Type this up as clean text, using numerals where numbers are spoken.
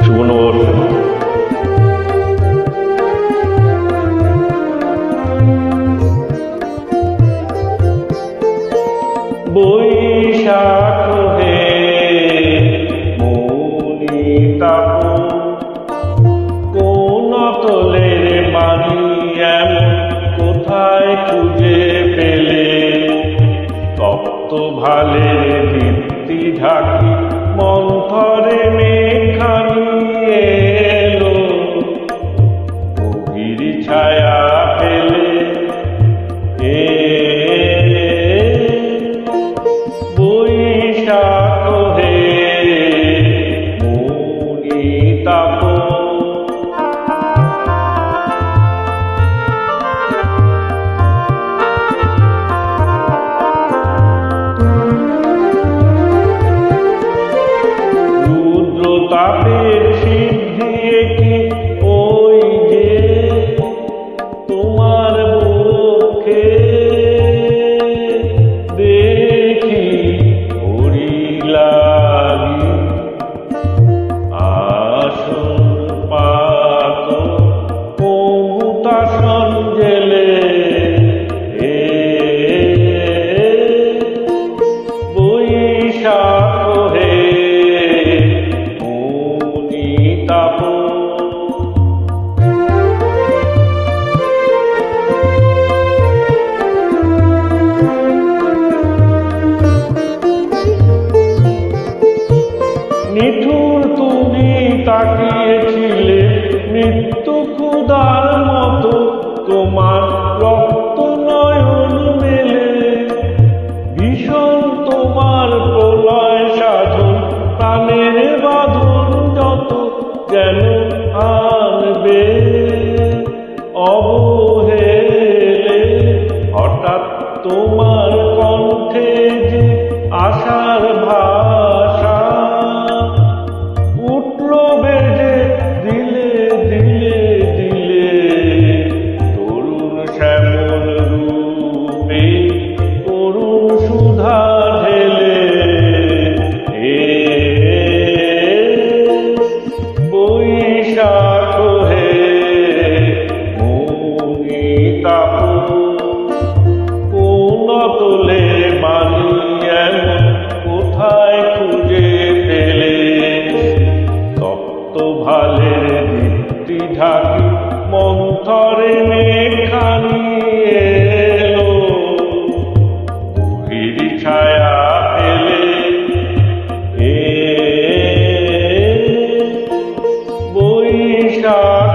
শুভ নববর্ষ। বৈশাখ হে মৌনি তাপ, কোন তলের বাণী এমন কোথায় খুঁজে পেলে? তপ্ত ভালের দীপ্তি ঢাকি মন্থরে মেঘখানি এলো, গভীর ছায়া ফেলে। বৈশাখ হে মৌনি তাপ, রুদ্রতাপের সিদ্ধি কি ওই যে তোমার মুখে দেখি ওরি লাগি। আসন পাত কবুতাসন জেলে, বৈশাখ হে মৌনি তাপ। নিঠুর তুমি তাকিয়েছিলে মৃত্যু ক্ষুধার মতো, তোমার রক্ত নয়ন মেলে। ভীষণ তোমার প্রলয় সাধন, প্রাণের বাঁধন যত যেন আনবে অবহেলে। হঠাৎ তোমার কণ্ঠে যে আশার ভাষা উঠল বেজে দিলে দিলে দিলে। তরুণ শ্যামল রূপে করুণ সুধা ঢেলে, বৈশাখ হে মৌনি তাপ, কোন তোলে বাণী এমন কোথায় খুঁজে পেলে? তপ্ত ভালের দীপ্তি ঢাকি মন্থরে মেঘখানি এলো, গভীর ছায়া ফেলে। বৈশাখ